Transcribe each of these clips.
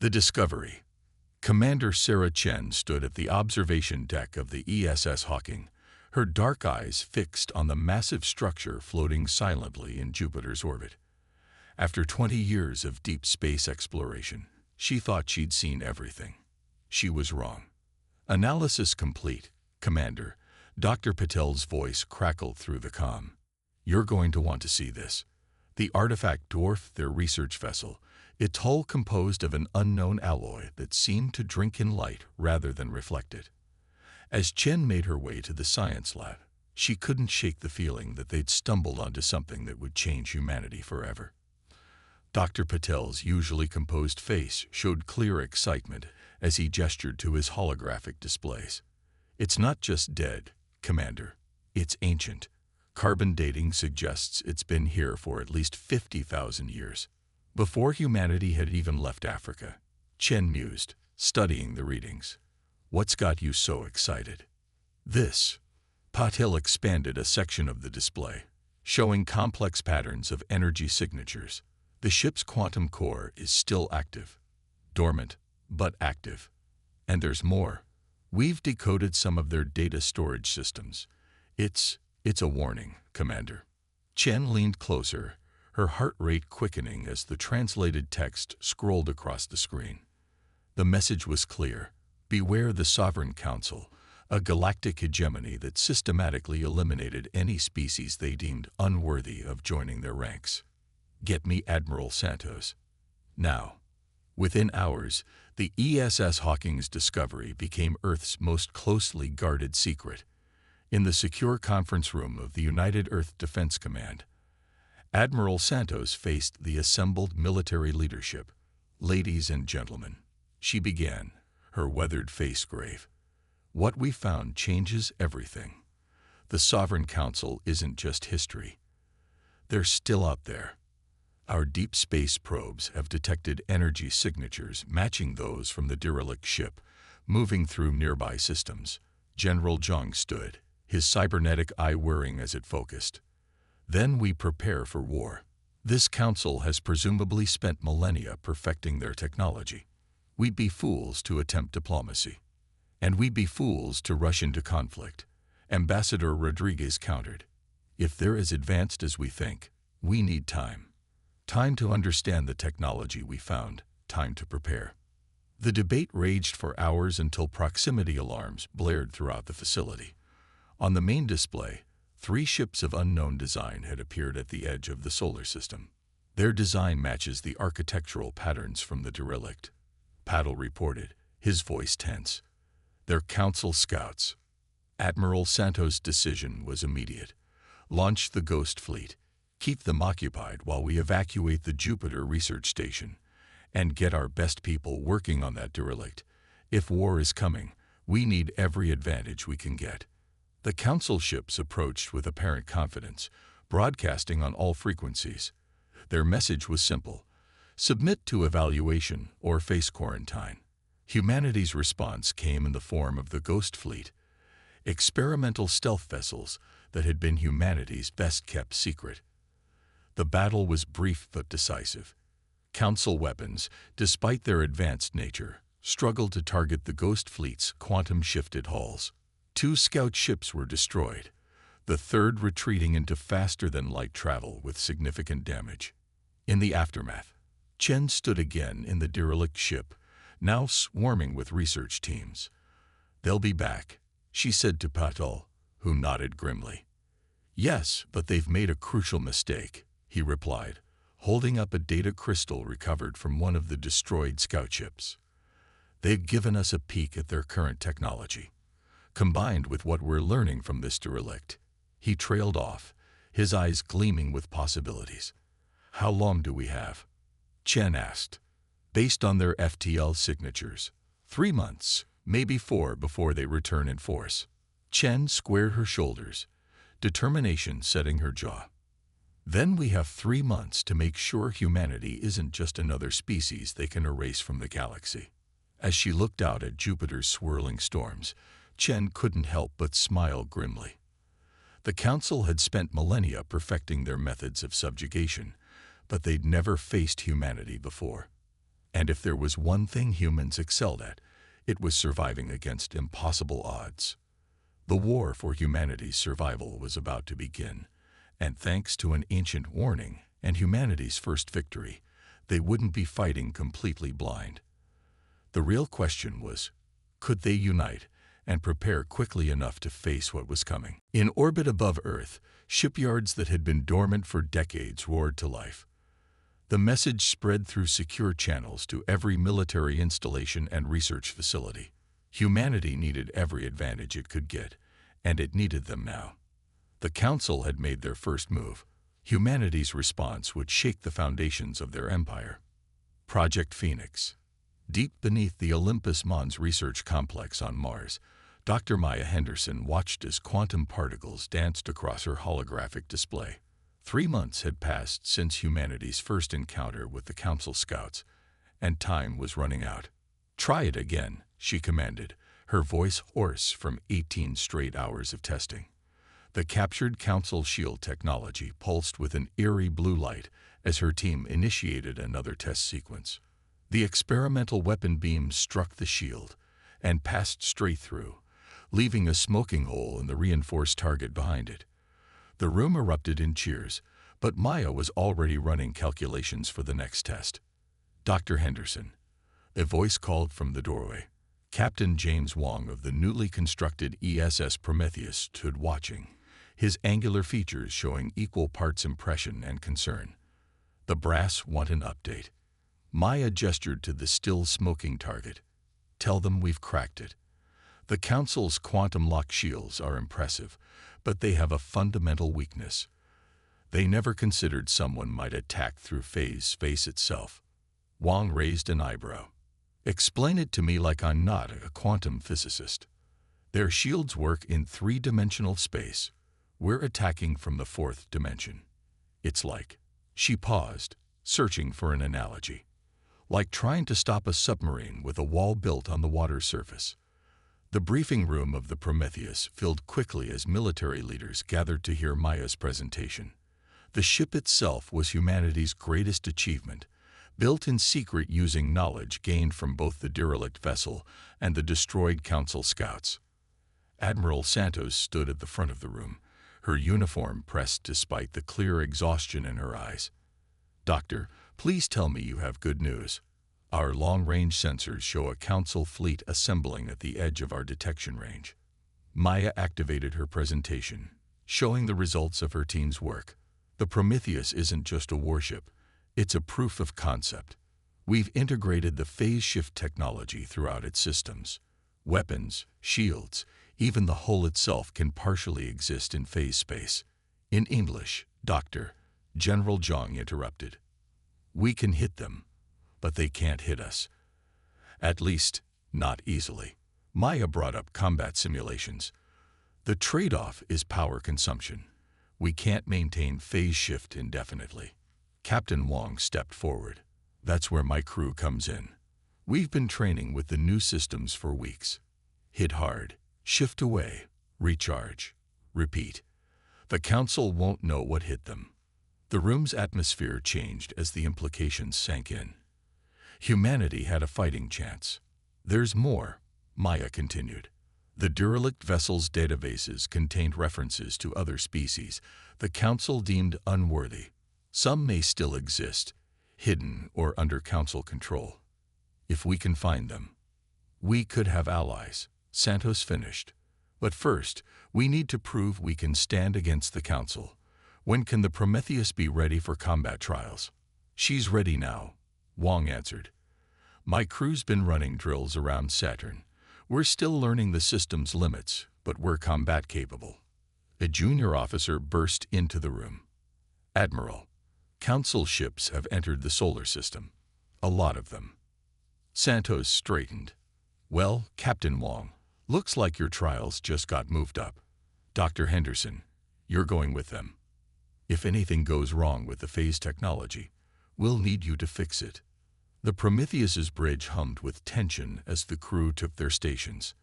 The Discovery. Commander Sarah Chen stood at the observation deck of the ESS Hawking, her dark eyes fixed on the massive structure floating silently in Jupiter's orbit. After 20 years of deep space exploration, she thought she'd seen everything. She was wrong. Analysis complete, Commander. Dr. Patel's voice crackled through the comm. You're going to want to see this. The artifact dwarfed their research vessel, its hull composed of an unknown alloy that seemed to drink in light rather than reflect it. As Chen made her way to the science lab, she couldn't shake the feeling that they'd stumbled onto something that would change humanity forever. Dr. Patel's usually composed face showed clear excitement as he gestured to his holographic displays. It's not just dead, Commander. It's ancient. Carbon dating suggests it's been here for at least 50,000 years. Before humanity had even left Africa, Chen mused, studying the readings. What's got you so excited? This. Patel expanded a section of the display, showing complex patterns of energy signatures. The ship's quantum core is still active. Dormant, but active. And there's more. We've decoded some of their data storage systems. It's a warning, Commander. Chen leaned closer, her heart rate quickening as the translated text scrolled across the screen. The message was clear. Beware the Sovereign Council, a galactic hegemony that systematically eliminated any species they deemed unworthy of joining their ranks. Get me Admiral Santos. Now. Within hours, the ESS Hawking's discovery became Earth's most closely guarded secret. In the secure conference room of the United Earth Defense Command, Admiral Santos faced the assembled military leadership. Ladies and gentlemen, she began, her weathered face grave. What we found changes everything. The Sovereign Council isn't just history. They're still out there. Our deep space probes have detected energy signatures matching those from the derelict ship, moving through nearby systems. General Zhang stood, his cybernetic eye whirring as it focused. Then we prepare for war. This council has presumably spent millennia perfecting their technology. We'd be fools to attempt diplomacy. And we'd be fools to rush into conflict. Ambassador Rodriguez countered. If they're as advanced as we think, we need time. Time to understand the technology we found, time to prepare. The debate raged for hours until proximity alarms blared throughout the facility. On the main display, 3 ships of unknown design had appeared at the edge of the solar system. Their design matches the architectural patterns from the derelict. Patel reported, his voice tense. They're Council scouts. Admiral Santos' decision was immediate. Launch the Ghost Fleet. Keep them occupied while we evacuate the Jupiter research station, and get our best people working on that derelict. If war is coming, we need every advantage we can get. The Council ships approached with apparent confidence, broadcasting on all frequencies. Their message was simple: submit to evaluation or face quarantine. Humanity's response came in the form of the Ghost Fleet, experimental stealth vessels that had been humanity's best-kept secret. The battle was brief but decisive. Council weapons, despite their advanced nature, struggled to target the Ghost Fleet's quantum-shifted hulls. 2 scout ships were destroyed, the third retreating into faster-than-light travel with significant damage. In the aftermath, Chen stood again in the derelict ship, now swarming with research teams. They'll be back, she said to Patel, who nodded grimly. Yes, but they've made a crucial mistake, he replied, holding up a data crystal recovered from one of the destroyed scout ships. They've given us a peek at their current technology. Combined with what we're learning from this derelict, he trailed off, his eyes gleaming with possibilities. How long do we have? Chen asked. Based on their FTL signatures, 3 months, maybe 4 before they return in force. Chen squared her shoulders, determination setting her jaw. Then we have 3 months to make sure humanity isn't just another species they can erase from the galaxy. As she looked out at Jupiter's swirling storms, Chen couldn't help but smile grimly. The Council had spent millennia perfecting their methods of subjugation, but they'd never faced humanity before. And if there was one thing humans excelled at, it was surviving against impossible odds. The war for humanity's survival was about to begin, and thanks to an ancient warning and humanity's first victory, they wouldn't be fighting completely blind. The real question was, could they unite and prepare quickly enough to face what was coming? In orbit above Earth, shipyards that had been dormant for decades roared to life. The message spread through secure channels to every military installation and research facility. Humanity needed every advantage it could get, and it needed them now. The Council had made their first move. Humanity's response would shake the foundations of their empire. Project Phoenix. Deep beneath the Olympus Mons research complex on Mars, Dr. Maya Henderson watched as quantum particles danced across her holographic display. 3 months had passed since humanity's first encounter with the Council scouts, and time was running out. "Try it again," she commanded, her voice hoarse from 18 straight hours of testing. The captured Council shield technology pulsed with an eerie blue light as her team initiated another test sequence. The experimental weapon beam struck the shield and passed straight through, leaving a smoking hole in the reinforced target behind it. The room erupted in cheers, but Maya was already running calculations for the next test. "Dr. Henderson," a voice called from the doorway. Captain James Wong of the newly constructed ESS Prometheus stood watching, his angular features showing equal parts impression and concern. "The brass want an update." Maya gestured to the still smoking target. "Tell them we've cracked it. The Council's quantum lock shields are impressive, but they have a fundamental weakness. They never considered someone might attack through phase space itself." Wong raised an eyebrow. "Explain it to me like I'm not a quantum physicist. Their shields work in 3-dimensional space. We're attacking from the 4th dimension. It's like..." She paused, searching for an analogy. "Like trying to stop a submarine with a wall built on the water surface." The briefing room of the Prometheus filled quickly as military leaders gathered to hear Maya's presentation. The ship itself was humanity's greatest achievement, built in secret using knowledge gained from both the derelict vessel and the destroyed Council scouts. Admiral Santos stood at the front of the room, her uniform pressed despite the clear exhaustion in her eyes. "Doctor, please tell me you have good news. Our long-range sensors show a Council fleet assembling at the edge of our detection range." Maya activated her presentation, showing the results of her team's work. "The Prometheus isn't just a warship, it's a proof of concept. We've integrated the phase shift technology throughout its systems. Weapons, shields, even the hull itself can partially exist in phase space." "In English, Doctor," General Zhang interrupted. "We can hit them, but they can't hit us. At least, not easily." Maya brought up combat simulations. "The trade-off is power consumption. We can't maintain phase shift indefinitely." Captain Wong stepped forward. "That's where my crew comes in. We've been training with the new systems for weeks. Hit hard, shift away, recharge, repeat. The Council won't know what hit them." The room's atmosphere changed as the implications sank in. Humanity had a fighting chance. "There's more," Maya continued. "The derelict vessel's databases contained references to other species the Council deemed unworthy. Some may still exist, hidden or under Council control. If we can find them, we could have allies," Santos finished. "But first, we need to prove we can stand against the Council. When can the Prometheus be ready for combat trials?" "She's ready now," Wong answered. "My crew's been running drills around Saturn. We're still learning the system's limits, but we're combat capable." A junior officer burst into the room. "Admiral, Council ships have entered the solar system. A lot of them." Santos straightened. "Well, Captain Wong, looks like your trials just got moved up. Dr. Henderson, you're going with them. If anything goes wrong with the phase technology, we'll need you to fix it." The Prometheus's bridge hummed with tension as the crew took their stations.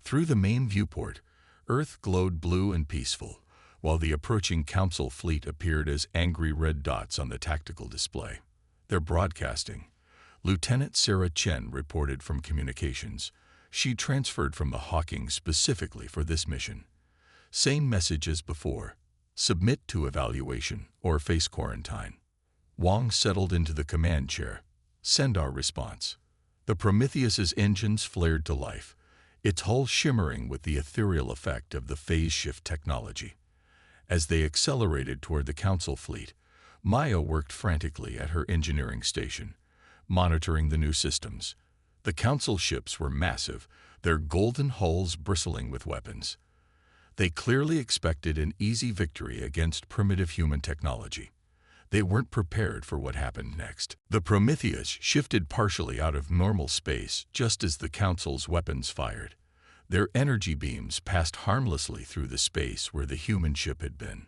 Through the main viewport, Earth glowed blue and peaceful, while the approaching Council fleet appeared as angry red dots on the tactical display. "They're broadcasting. Lieutenant Sarah Chen reported from communications. She transferred from the Hawking specifically for this mission. Same message as before. Submit to evaluation or face quarantine. Wang settled into the command chair. Send our response. The Prometheus's engines flared to life, its hull shimmering with the ethereal effect of the phase shift technology. As they accelerated toward the Council fleet, Maya worked frantically at her engineering station, monitoring the new systems. The Council ships were massive, their golden hulls bristling with weapons. They clearly expected an easy victory against primitive human technology. They weren't prepared for what happened next. The Prometheus shifted partially out of normal space just as the Council's weapons fired. Their energy beams passed harmlessly through the space where the human ship had been.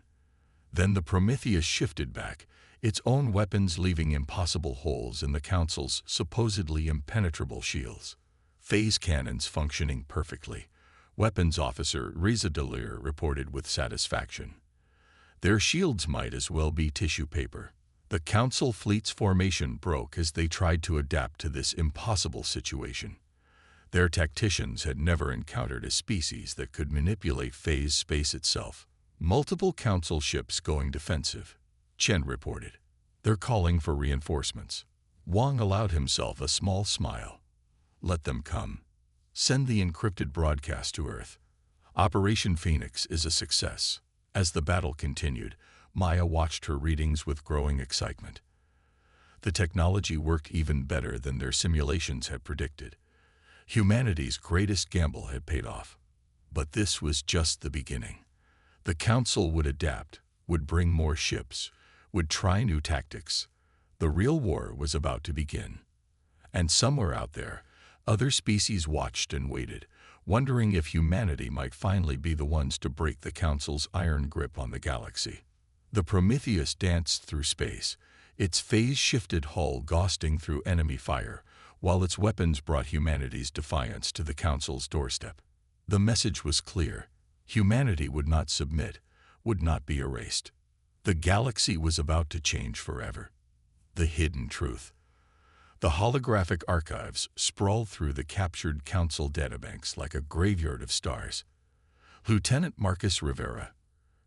Then the Prometheus shifted back, its own weapons leaving impossible holes in the Council's supposedly impenetrable shields. Phase cannons functioning perfectly, Weapons Officer Riza Dalir reported with satisfaction. Their shields might as well be tissue paper. The Council fleet's formation broke as they tried to adapt to this impossible situation. Their tacticians had never encountered a species that could manipulate phase space itself. Multiple Council ships going defensive, Chen reported. They're calling for reinforcements. Wang allowed himself a small smile. Let them come. Send the encrypted broadcast to Earth. Operation Phoenix is a success. As the battle continued, Maya watched her readings with growing excitement. The technology worked even better than their simulations had predicted. Humanity's greatest gamble had paid off. But this was just the beginning. The Council would adapt, would bring more ships, would try new tactics. The real war was about to begin. And somewhere out there, other species watched and waited, wondering if humanity might finally be the ones to break the Council's iron grip on the galaxy. The Prometheus danced through space, its phase-shifted hull ghosting through enemy fire, while its weapons brought humanity's defiance to the Council's doorstep. The message was clear. Humanity would not submit, would not be erased. The galaxy was about to change forever. The hidden truth. The holographic archives sprawled through the captured Council databanks like a graveyard of stars. Lieutenant Marcus Rivera,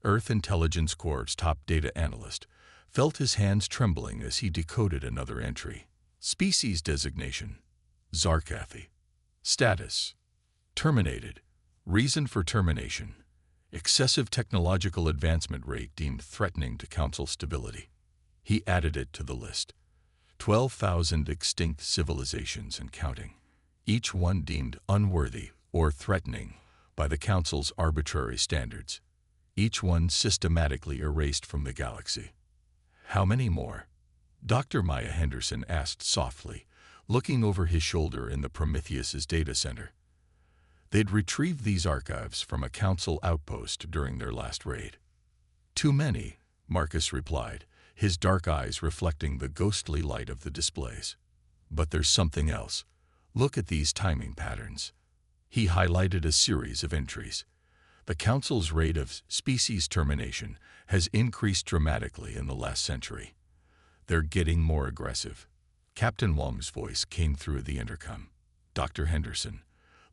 Earth Intelligence Corps' top data analyst, felt his hands trembling as he decoded another entry. Species designation, Zarkathy. Status, terminated. Reason for termination, excessive technological advancement rate deemed threatening to Council stability. He added it to the list. 12,000 extinct civilizations and counting, each one deemed unworthy or threatening by the Council's arbitrary standards. Each one systematically erased from the galaxy. How many more? Dr. Maya Henderson asked softly, looking over his shoulder in the Prometheus's data center. They'd retrieved these archives from a Council outpost during their last raid. Too many, Marcus replied, his dark eyes reflecting the ghostly light of the displays. But there's something else. Look at these timing patterns. He highlighted a series of entries. The Council's rate of species termination has increased dramatically in the last century. They're getting more aggressive. Captain Wang's voice came through the intercom. Dr. Henderson,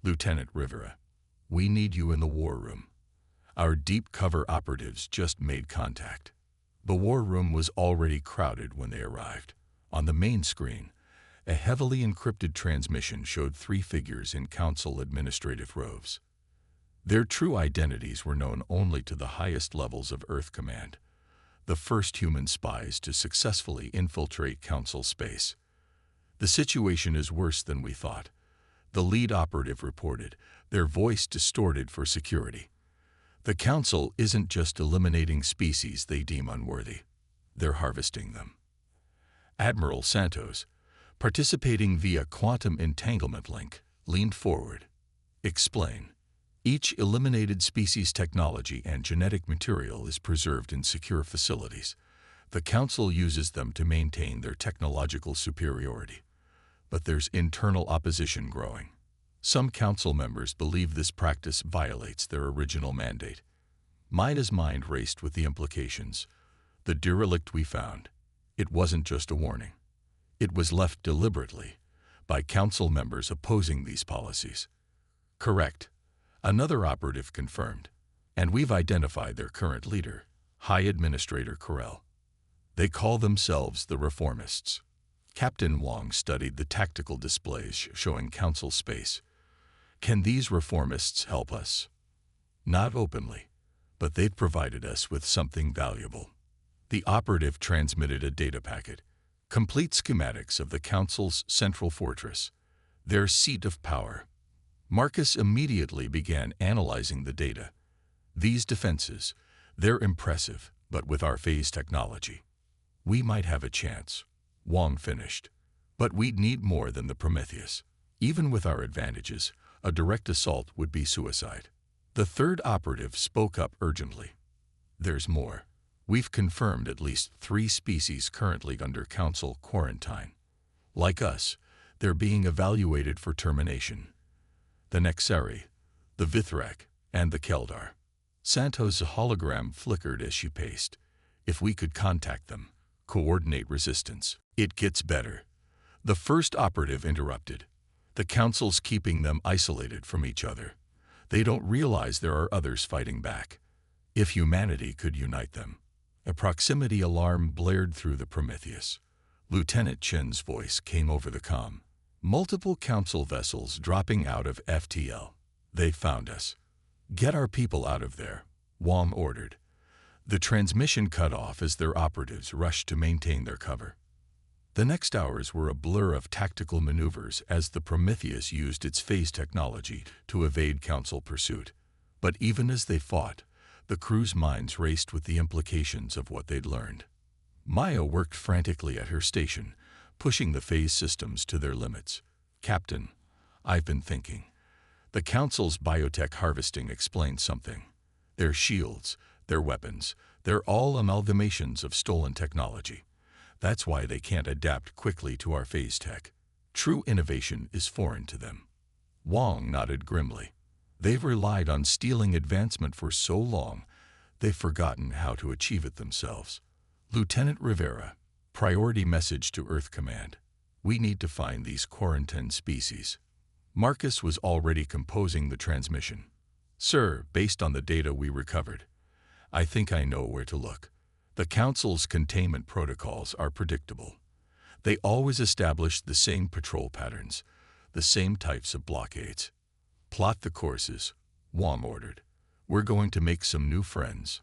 Lieutenant Rivera, we need you in the war room. Our deep cover operatives just made contact. The war room was already crowded when they arrived. On the main screen, a heavily encrypted transmission showed 3 figures in Council administrative robes. Their true identities were known only to the highest levels of Earth Command, the first human spies to successfully infiltrate Council space. The situation is worse than we thought, the lead operative reported, their voice distorted for security. The Council isn't just eliminating species they deem unworthy. They're harvesting them. Admiral Santos, participating via quantum entanglement link, leaned forward. Explain. Each eliminated species technology and genetic material is preserved in secure facilities. The Council uses them to maintain their technological superiority. But there's internal opposition growing. Some Council members believe this practice violates their original mandate. Maya's mind raced with the implications. The derelict we found, it wasn't just a warning. It was left deliberately, by council members opposing these policies. Correct. Another operative confirmed. And we've identified their current leader, High Administrator Corell. They call themselves the Reformists. Captain Wong studied the tactical displays showing council space. Can these reformists help us? Not openly, but they've provided us with something valuable. The operative transmitted a data packet, complete schematics of the council's central fortress, their seat of power. Marcus immediately began analyzing the data. These defenses, they're impressive, but with our phase technology, we might have a chance. Wong finished. But we'd need more than the Prometheus. Even with our advantages, a direct assault would be suicide. The third operative spoke up urgently. There's more. We've confirmed at least 3 species currently under council quarantine. Like us, they're being evaluated for termination. The Nexari, the Vithrak, and the Keldar. Santos' hologram flickered as she paced. If we could contact them, coordinate resistance. It gets better. The first operative interrupted. The council's keeping them isolated from each other. They don't realize there are others fighting back. If humanity could unite them. A proximity alarm blared through the Prometheus. Lieutenant Chen's voice came over the comm. Multiple council vessels dropping out of FTL. They found us. Get our people out of there, Wong ordered. The transmission cut off as their operatives rushed to maintain their cover. The next hours were a blur of tactical maneuvers as the Prometheus used its phase technology to evade council pursuit. But even as they fought, the crew's minds raced with the implications of what they'd learned. Maya worked frantically at her station, pushing the phase systems to their limits. Captain, I've been thinking. The council's biotech harvesting explains something. Their shields, their weapons, they're all amalgamations of stolen technology. That's why they can't adapt quickly to our phase tech. True innovation is foreign to them. Wong nodded grimly. They've relied on stealing advancement for so long, they've forgotten how to achieve it themselves. Lieutenant Rivera, priority message to Earth Command. We need to find these quarantined species. Marcus was already composing the transmission. Sir, based on the data we recovered, I think I know where to look. The Council's containment protocols are predictable. They always establish the same patrol patterns, the same types of blockades. Plot the courses, Wong ordered. We're going to make some new friends.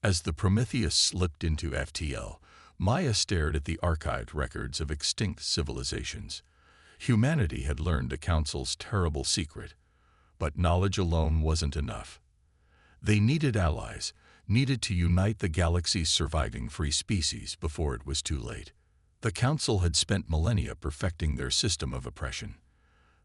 As the Prometheus slipped into FTL, Maya stared at the archived records of extinct civilizations. Humanity had learned the Council's terrible secret, but knowledge alone wasn't enough. They needed allies, needed to unite the galaxy's surviving free species before it was too late. The Council had spent millennia perfecting their system of oppression.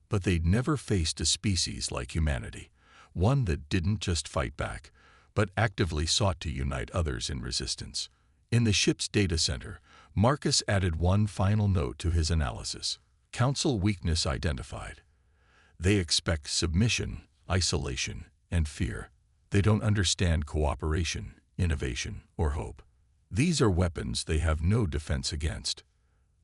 But they'd never faced a species like humanity, one that didn't just fight back, but actively sought to unite others in resistance. In the ship's data center, Marcus added one final note to his analysis. Council weakness identified. They expect submission, isolation, and fear. They don't understand cooperation, innovation, or hope. These are weapons they have no defense against.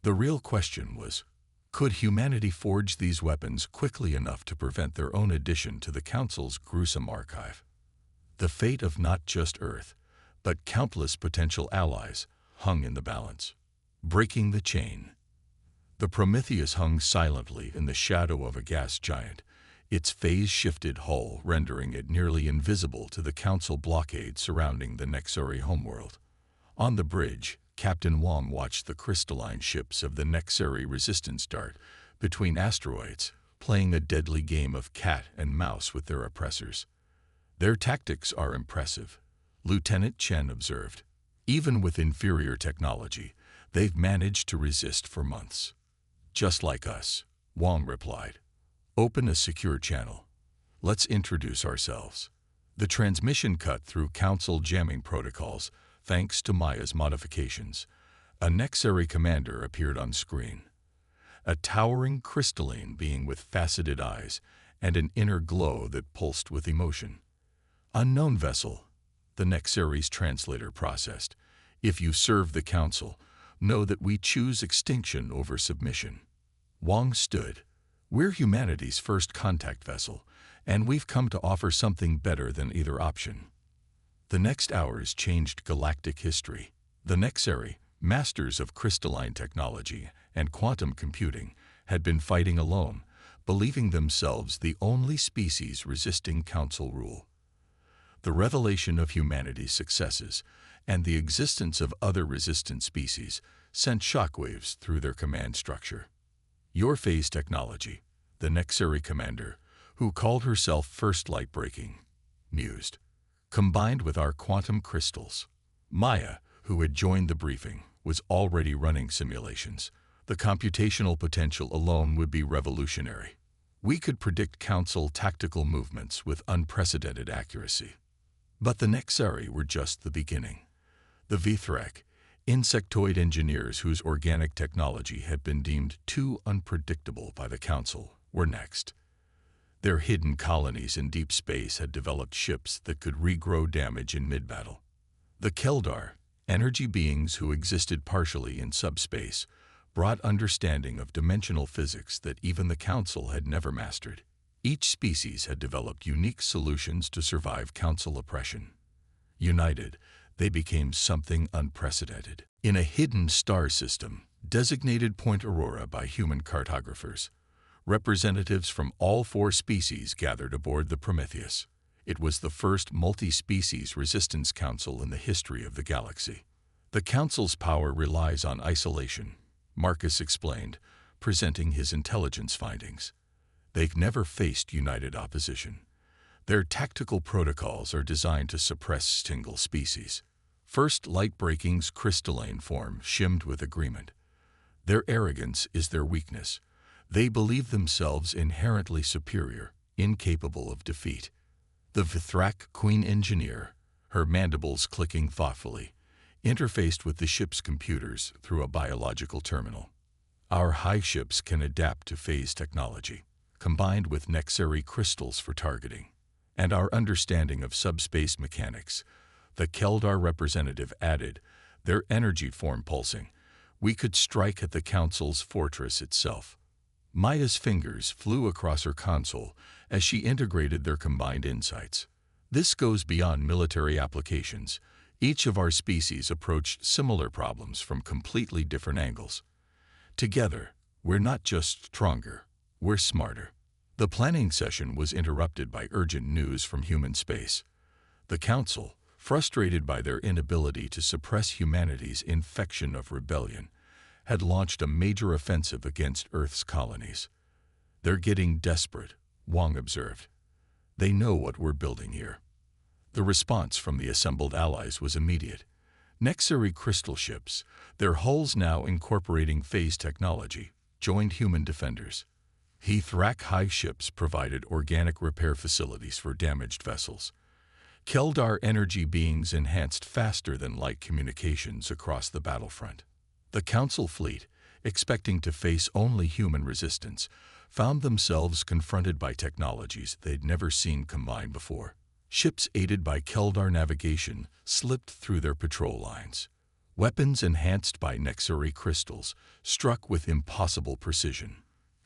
The real question was, could humanity forge these weapons quickly enough to prevent their own addition to the Council's gruesome archive? The fate of not just Earth, but countless potential allies, hung in the balance. Breaking the chain. The Prometheus hung silently in the shadow of a gas giant, its phase-shifted hull rendering it nearly invisible to the Council blockade surrounding the Nexari homeworld. On the bridge, Captain Wong watched the crystalline ships of the Nexari resistance dart between asteroids, playing a deadly game of cat and mouse with their oppressors. Their tactics are impressive, Lieutenant Chen observed. Even with inferior technology, they've managed to resist for months. Just like us, Wong replied. Open a secure channel. Let's introduce ourselves. The transmission cut through Council jamming protocols, thanks to Maya's modifications. A Nexari commander appeared on screen. A towering crystalline being with faceted eyes and an inner glow that pulsed with emotion. Unknown vessel, the Nexari's translator processed. If you serve the Council, know that we choose extinction over submission. Wong stood. We're humanity's first contact vessel, and we've come to offer something better than either option. The next hours changed galactic history. The Nexari, masters of crystalline technology and quantum computing, had been fighting alone, believing themselves the only species resisting Council rule. The revelation of humanity's successes and the existence of other resistant species sent shockwaves through their command structure. Your phase technology, the Nexari commander, who called herself First Light Breaking, mused, combined with our quantum crystals. Maya, who had joined the briefing, was already running simulations. The computational potential alone would be revolutionary. We could predict Council tactical movements with unprecedented accuracy. But the Nexari were just the beginning. The Vithrak, insectoid engineers whose organic technology had been deemed too unpredictable by the Council, were next. Their hidden colonies in deep space had developed ships that could regrow damage in mid-battle. The Keldar, energy beings who existed partially in subspace, brought understanding of dimensional physics that even the Council had never mastered. Each species had developed unique solutions to survive Council oppression. United, they became something unprecedented. In a hidden star system, designated Point Aurora by human cartographers, representatives from all 4 species gathered aboard the Prometheus. It was the first multi-species resistance council in the history of the galaxy. The Council's power relies on isolation, Marcus explained, presenting his intelligence findings. They've never faced united opposition. Their tactical protocols are designed to suppress single species. First Light Breaking's crystalline form shimmed with agreement. Their arrogance is their weakness. They believe themselves inherently superior, incapable of defeat. The Vithrak Queen Engineer, her mandibles clicking thoughtfully, interfaced with the ship's computers through a biological terminal. Our high ships can adapt to phase technology, combined with Nexari crystals for targeting, and our understanding of subspace mechanics. The Keldar representative added, their energy form pulsing. We could strike at the Council's fortress itself. Maya's fingers flew across her console as she integrated their combined insights. This goes beyond military applications. Each of our species approached similar problems from completely different angles. Together, we're not just stronger, we're smarter. The planning session was interrupted by urgent news from human space. The Council, frustrated by their inability to suppress humanity's infection of rebellion, had launched a major offensive against Earth's colonies. They're getting desperate, Wong observed. They know what we're building here. The response from the assembled allies was immediate. Nexari crystal ships, their hulls now incorporating phase technology, joined human defenders. Vithrak high ships provided organic repair facilities for damaged vessels. Keldar energy beings enhanced faster than light communications across the battlefront. The Council fleet, expecting to face only human resistance, found themselves confronted by technologies they'd never seen combined before. Ships aided by Keldar navigation slipped through their patrol lines. Weapons enhanced by Nexari crystals struck with impossible precision.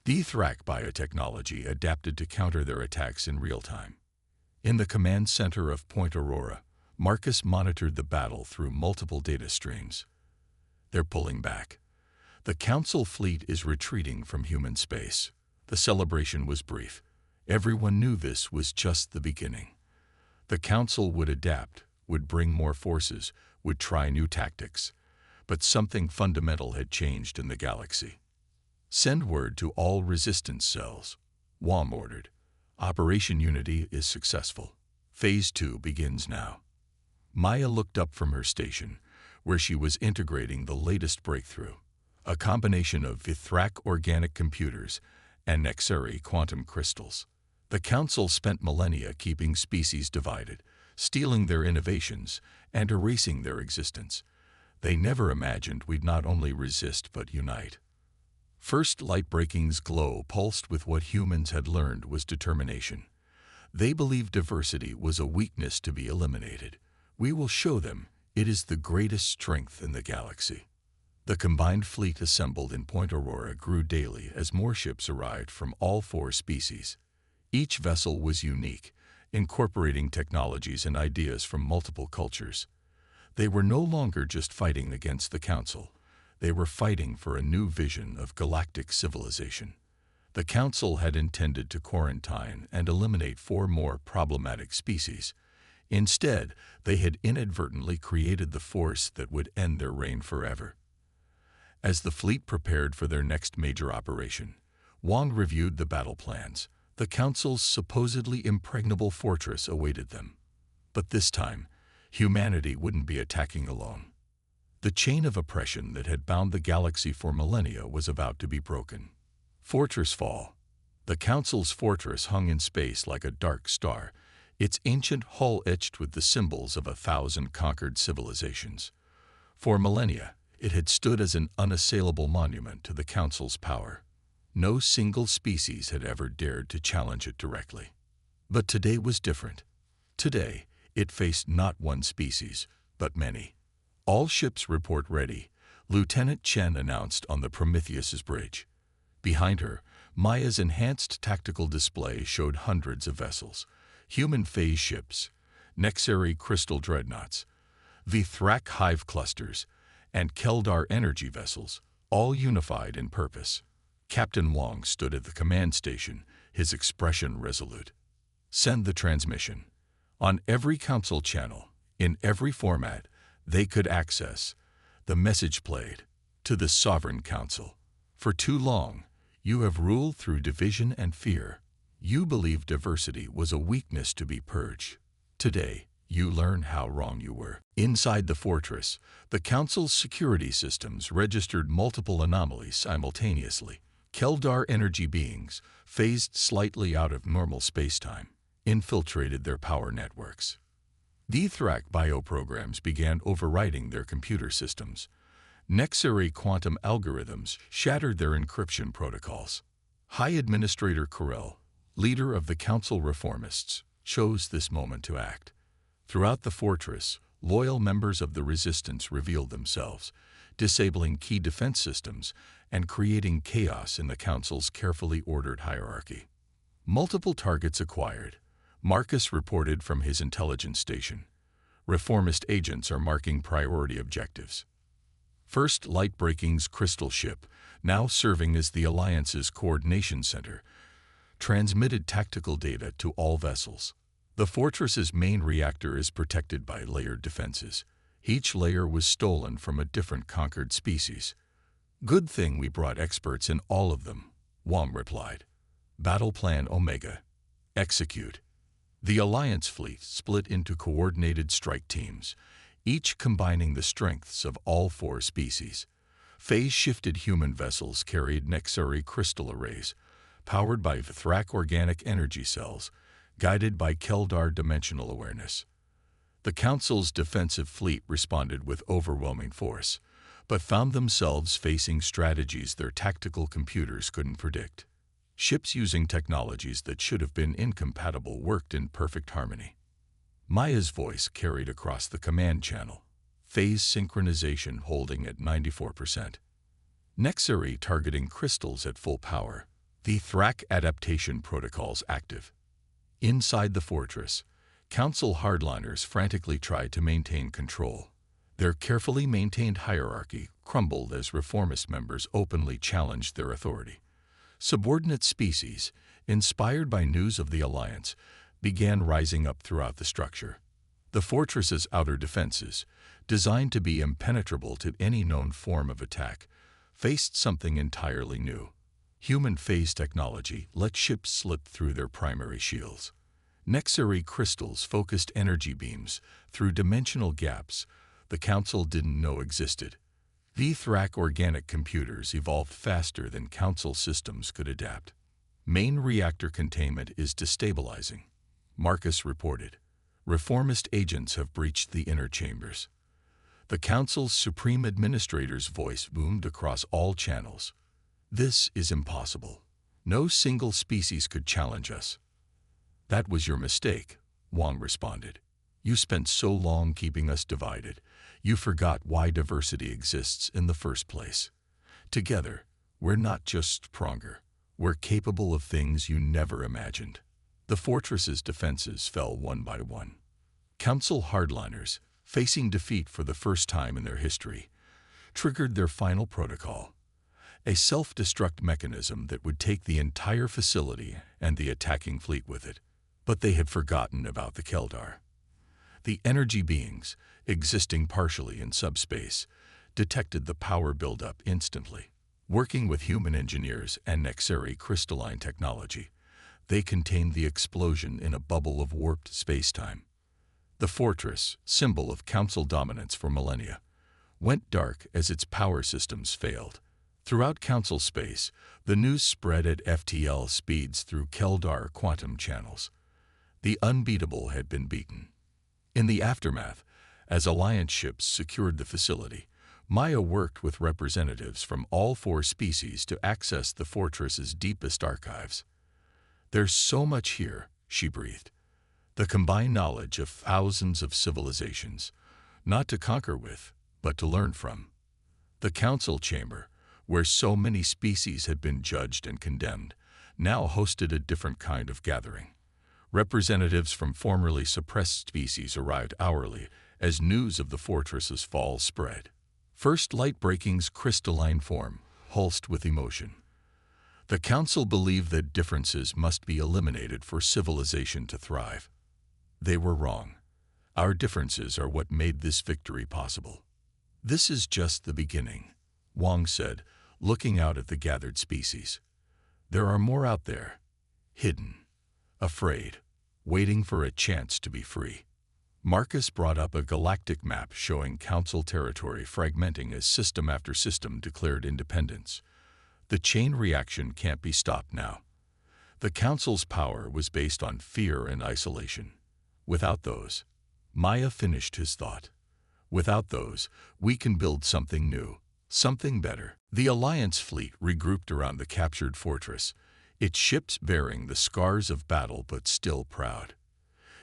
Vithrak biotechnology adapted to counter their attacks in real time. In the command center of Point Aurora, Marcus monitored the battle through multiple data streams. They're pulling back. The Council fleet is retreating from human space. The celebration was brief. Everyone knew this was just the beginning. The Council would adapt, would bring more forces, would try new tactics. But something fundamental had changed in the galaxy. Send word to all resistance cells, Wong ordered. Operation Unity is successful. Phase 2 begins now. Maya looked up from her station, where she was integrating the latest breakthrough, a combination of Vithrak organic computers and Nexari quantum crystals. The Council spent millennia keeping species divided, stealing their innovations, and erasing their existence. They never imagined we'd not only resist but unite. First Light Breaking's glow pulsed with what humans had learned was determination. They believed diversity was a weakness to be eliminated. We will show them it is the greatest strength in the galaxy. The combined fleet assembled in Point Aurora grew daily as more ships arrived from all four species. Each vessel was unique, incorporating technologies and ideas from multiple cultures. They were no longer just fighting against the Council. They were fighting for a new vision of galactic civilization. The Council had intended to quarantine and eliminate 4 more problematic species. Instead, they had inadvertently created the force that would end their reign forever. As the fleet prepared for their next major operation, Wong reviewed the battle plans. The Council's supposedly impregnable fortress awaited them. But this time, humanity wouldn't be attacking alone. The chain of oppression that had bound the galaxy for millennia was about to be broken. Fortress Fall. The Council's fortress hung in space like a dark star, its ancient hull etched with the symbols of 1,000 conquered civilizations. For millennia, it had stood as an unassailable monument to the Council's power. No single species had ever dared to challenge it directly. But today was different. Today, it faced not one species, but many. "All ships report ready," Lieutenant Chen announced on the Prometheus's bridge. Behind her, Maya's enhanced tactical display showed hundreds of vessels, human phase ships, Nexari crystal dreadnoughts, Vithrak hive clusters, and Keldar energy vessels, all unified in purpose. Captain Wong stood at the command station, his expression resolute. "Send the transmission." On every Council channel, in every format they could access, the message played, "To the Sovereign Council. For too long, you have ruled through division and fear. You believed diversity was a weakness to be purged. Today, you learn how wrong you were." Inside the fortress, the Council's security systems registered multiple anomalies simultaneously. Keldar energy beings, phased slightly out of normal spacetime, infiltrated their power networks. Vithrak bioprograms began overriding their computer systems. Nexari quantum algorithms shattered their encryption protocols. High Administrator Corell, leader of the Council reformists, chose this moment to act. Throughout the fortress, loyal members of the resistance revealed themselves, disabling key defense systems and creating chaos in the Council's carefully ordered hierarchy. Multiple targets acquired, Marcus reported from his intelligence station. Reformist agents are marking priority objectives. First Lightbreaking's crystal ship, now serving as the Alliance's coordination center, transmitted tactical data to all vessels. The fortress's main reactor is protected by layered defenses. Each layer was stolen from a different conquered species. "Good thing we brought experts in all of them," Wong replied. Battle Plan Omega. Execute. The Alliance fleet split into coordinated strike teams, each combining the strengths of all 4 species. Phase-shifted human vessels carried Nexari crystal arrays, powered by Vithrak organic energy cells, guided by Keldar dimensional awareness. The Council's defensive fleet responded with overwhelming force, but found themselves facing strategies their tactical computers couldn't predict. Ships using technologies that should have been incompatible worked in perfect harmony. Maya's voice carried across the command channel, phase synchronization holding at 94%. Nexari targeting crystals at full power, the Thrak adaptation protocols active. Inside the fortress, Council hardliners frantically tried to maintain control. Their carefully maintained hierarchy crumbled as reformist members openly challenged their authority. Subordinate species, inspired by news of the Alliance, began rising up throughout the structure. The fortress's outer defenses, designed to be impenetrable to any known form of attack, faced something entirely new. Human phase technology let ships slip through their primary shields. Nexari crystals focused energy beams through dimensional gaps the Council didn't know existed. Vithrak organic computers evolved faster than Council systems could adapt. Main reactor containment is destabilizing, Marcus reported. Reformist agents have breached the inner chambers. The Council's Supreme Administrator's voice boomed across all channels. "This is impossible. No single species could challenge us." "That was your mistake," Wong responded. You spent so long keeping us divided, you forgot why diversity exists in the first place. Together, we're not just stronger, we're capable of things you never imagined. The fortress's defenses fell one by one. Council hardliners, facing defeat for the first time in their history, triggered their final protocol, a self-destruct mechanism that would take the entire facility and the attacking fleet with it. But they had forgotten about the Keldar. The energy beings, existing partially in subspace, detected the power buildup instantly. Working with human engineers and Nexari crystalline technology, they contained the explosion in a bubble of warped space-time. The fortress, symbol of Council dominance for millennia, went dark as its power systems failed. Throughout Council space, the news spread at FTL speeds through Keldar quantum channels. The unbeatable had been beaten. In the aftermath, as Alliance ships secured the facility, Maya worked with representatives from all 4 species to access the fortress's deepest archives. "There's so much here," she breathed. "The combined knowledge of thousands of civilizations, not to conquer with, but to learn from." The Council chamber, where so many species had been judged and condemned, now hosted a different kind of gathering. Representatives from formerly suppressed species arrived hourly as news of the fortress's fall spread. First Lightbreaking's crystalline form, pulsed with emotion. The Council believed that differences must be eliminated for civilization to thrive. They were wrong. Our differences are what made this victory possible. "This is just the beginning," Wong said, looking out at the gathered species. "There are more out there, hidden, afraid, waiting for a chance to be free." Marcus brought up a galactic map showing Council territory fragmenting as system after system declared independence. The chain reaction can't be stopped now. The Council's power was based on fear and isolation. Without those, Maya finished his thought. Without those, we can build something new, something better. The Alliance fleet regrouped around the captured fortress, its ships bearing the scars of battle but still proud.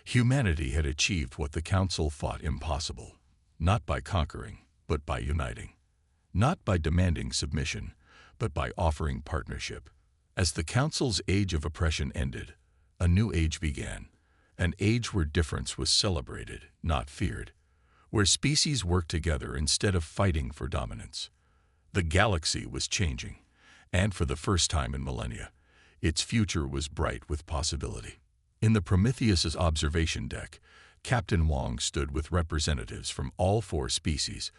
Humanity had achieved what the Council thought impossible, not by conquering, but by uniting. Not by demanding submission, but by offering partnership. As the Council's age of oppression ended, a new age began, an age where difference was celebrated, not feared, where species worked together instead of fighting for dominance. The galaxy was changing, and for the first time in millennia, its future was bright with possibility. In the Prometheus's observation deck, Captain Wong stood with representatives from all 4 species,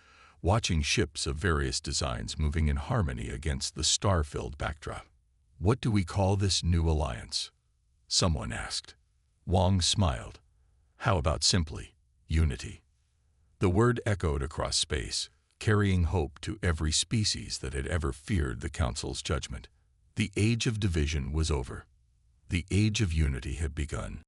watching ships of various designs moving in harmony against the star-filled backdrop. "What do we call this new alliance?" someone asked. Wong smiled. "How about simply unity?" The word echoed across space, carrying hope to every species that had ever feared the Council's judgment. The age of division was over. The age of unity had begun.